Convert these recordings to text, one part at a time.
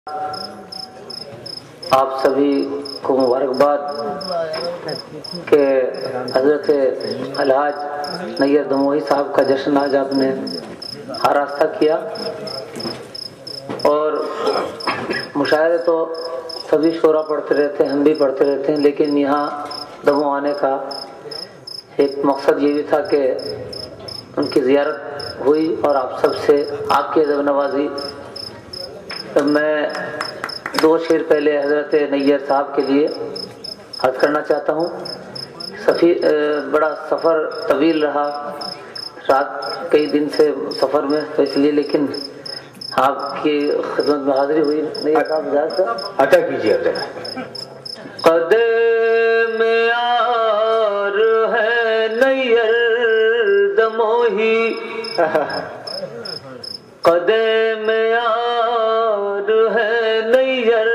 आप सभी को मुबारकबाद के हजरत अलहाज नैयर दमोही साहब का जश्न आज आपने आरास्ता किया। और मुशायरे तो सभी शोरा पढ़ते रहते हैं, हम भी पढ़ते रहते हैं, लेकिन यहाँ दमोह आने का एक मकसद ये भी था कि उनकी ज़ियारत हुई और आप सबसे आपकी अदब नवाजी। मैं दो शेर पहले हजरत नैयर साहब के लिए अर्ज करना चाहता हूँ। बड़ा सफ़र तवील रहा, रात कई दिन से सफ़र में, तो इसलिए लेकिन आपकी खिदमत में हाजिरी हुई। नैयर साहब अता कीजिए। कदम यार है नैयर दमोही, कदम यार है नैयर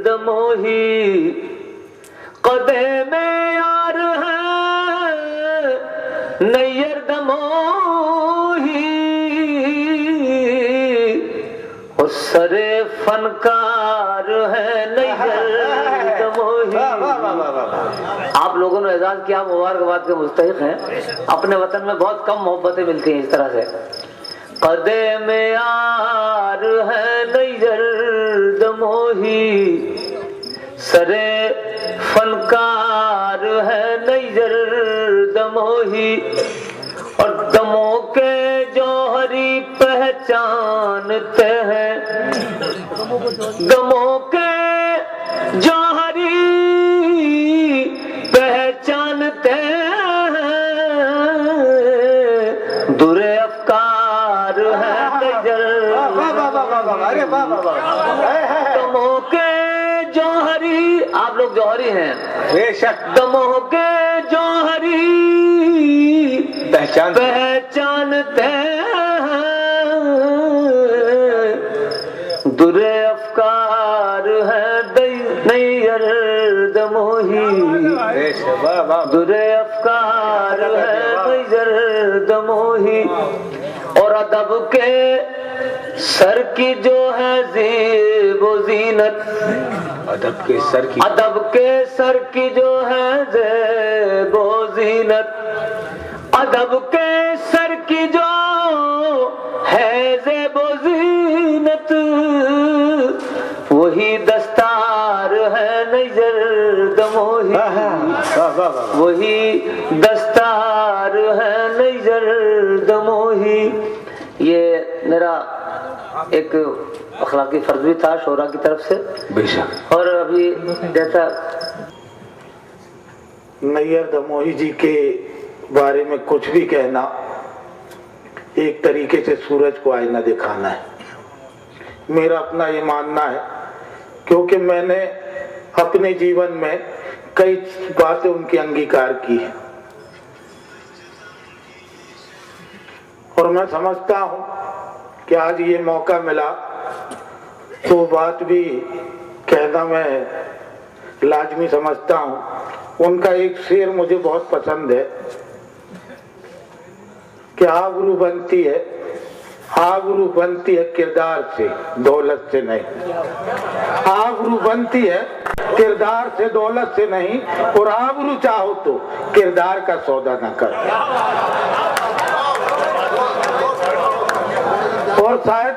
दमोही, कदम यार है नैयर दमोही, और सरे फनकार है नैयर दमोही। आप लोगों ने एजाज किया, मुबारकबाद के मुस्तहिक हैं। अपने वतन में बहुत कम मोहब्बतें मिलती हैं इस तरह से। कदम यार है नैयर दमोही, सरे फनकार है नैयर दमोही, और दमोह के जौहरी पहचानते हैं, दमोह के जौहरी पहचानते हैं, दुरे अफकार है नैयर दमोह के जौहरी। आप लोग जौहरी हैं बेशक। दमोह के जौहरी पहचानते हैं, दुरे अफकार है नैयर दमोही, दुरे अफकार है नैयर दमोही, और अदब के सर की जो है ज़ेबो ज़ीनत, अदब के सर की जो है ज़ेबो ज़ीनत, अदब के सर की जो है ज़ेबो ज़ीनत, वही दस्तार है नैयर दमोही, वही दस्तार है नैयर दमोही। ये मेरा एक अखलाकी फर्ज भी था शोरा की तरफ से बेशक। और अभी जैसा नैयर दमोही जी के बारे में कुछ भी कहना एक तरीके से सूरज को आईना दिखाना है, मेरा अपना ये मानना है, क्योंकि मैंने अपने जीवन में कई बातें उनकी अंगीकार की है, और मैं समझता हूं कि आज ये मौका मिला तो बात भी कहना मैं लाजमी समझता हूं। उनका एक शेर मुझे बहुत पसंद है कि आबरू बनती है किरदार से, दौलत से नहीं। आबरू बनती है किरदार से, दौलत से नहीं, और आबरू चाहो तो किरदार का सौदा न कर। और शायद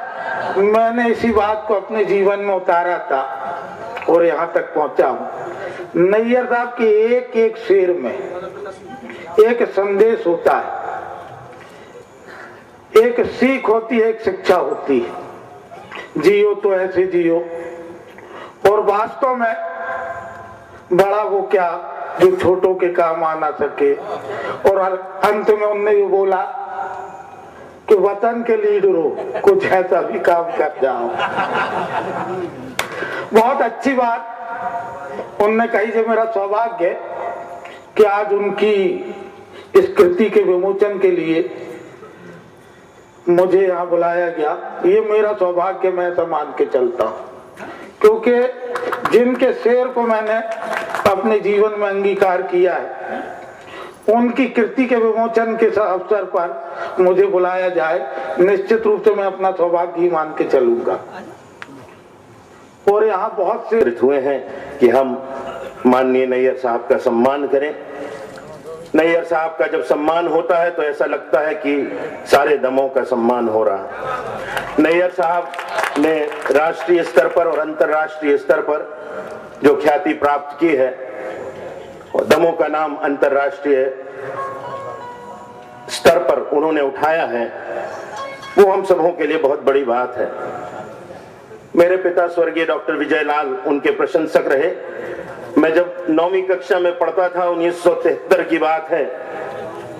मैंने इसी बात को अपने जीवन में उतारा था और यहाँ तक पहुंचा हूँ। नैयर साहब के एक एक शेर में एक संदेश होता है, एक सीख होती है, एक शिक्षा होती है। जियो तो ऐसे जियो, और वास्तव में बड़ा वो क्या जो छोटों के काम आ ना सके। और अंत में उनने ये बोला कि वतन के लीडरों कुछ ऐसा भी काम कर जाओ। बहुत अच्छी बात उनने कही। जो मेरा सौभाग्य है कि आज उनकी इस कृति के विमोचन के लिए मुझे यहाँ बुलाया गया, ये मेरा सौभाग्य मैं ऐसा मान के चलता हूँ, क्योंकि जिनके शेर को मैंने अपने जीवन में अंगीकार किया है, उनकी कृति के विमोचन के अवसर पर मुझे बुलाया जाए, निश्चित रूप से मैं अपना सौभाग्य ही मान के चलूंगा। और यहाँ बहुत से हुए हैं कि हम माननीय नैयर साहब का सम्मान करें। नैयर साहब का जब सम्मान होता है तो ऐसा लगता है कि सारे दमों का सम्मान हो रहा है। नैयर साहब ने राष्ट्रीय स्तर पर और अंतर्राष्ट्रीय स्तर पर जो ख्याति प्राप्त की है, दमों का नाम अंतर्राष्ट्रीय स्तर पर उन्होंने उठाया है, वो हम सबों के लिए बहुत बड़ी बात है। मेरे पिता स्वर्गीय डॉक्टर विजयलाल उनके प्रशंसक रहे। मैं जब 9वीं कक्षा में पढ़ता था, 1973 की बात है,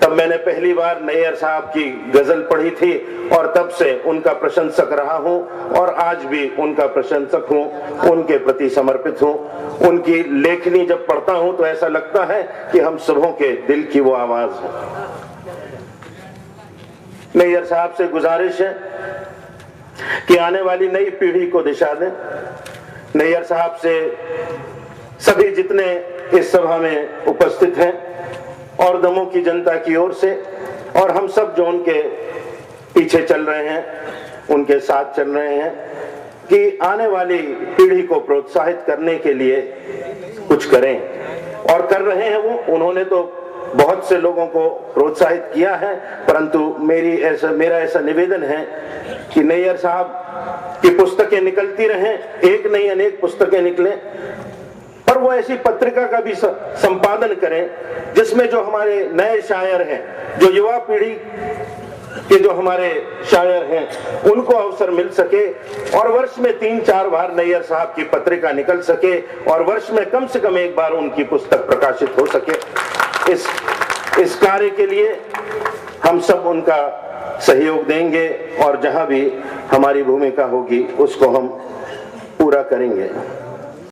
तब मैंने पहली बार नैयर साहब की गजल पढ़ी थी और तब से उनका प्रशंसक रहा हूं और आज भी उनका प्रशंसक हूं, उनके प्रति समर्पित हूं। उनकी लेखनी जब पढ़ता हूं तो ऐसा लगता है कि हम सबों के दिल की वो आवाज है। नैयर साहब से गुजारिश है कि आने वाली नई पीढ़ी को दिशा दें। नैयर साहब से सभी जितने इस सभा में उपस्थित हैं और दमों की जनता की ओर से और हम सब जो उनके पीछे चल रहे हैं, उनके साथ चल रहे हैं, कि आने वाली पीढ़ी को प्रोत्साहित करने के लिए कुछ करें और कर रहे हैं वो। उन्होंने तो बहुत से लोगों को प्रोत्साहित किया है, परंतु मेरा ऐसा निवेदन है कि नैयर साहब की पुस्तकें निकलती रहें, एक नहीं अनेक पुस्तकें निकलें, और वो ऐसी पत्रिका का भी संपादन करें जिसमें जो हमारे नए शायर हैं, जो युवा पीढ़ी के जो हमारे शायर हैं, उनको अवसर मिल सके और वर्ष में 3-4 बार नैयर साहब की पत्रिका निकल सके और वर्ष में कम से कम एक बार उनकी पुस्तक प्रकाशित हो सके। इस कार्य के लिए हम सब उनका सहयोग देंगे और जहां भी हमारी भूमिका होगी उसको हम पूरा करेंगे।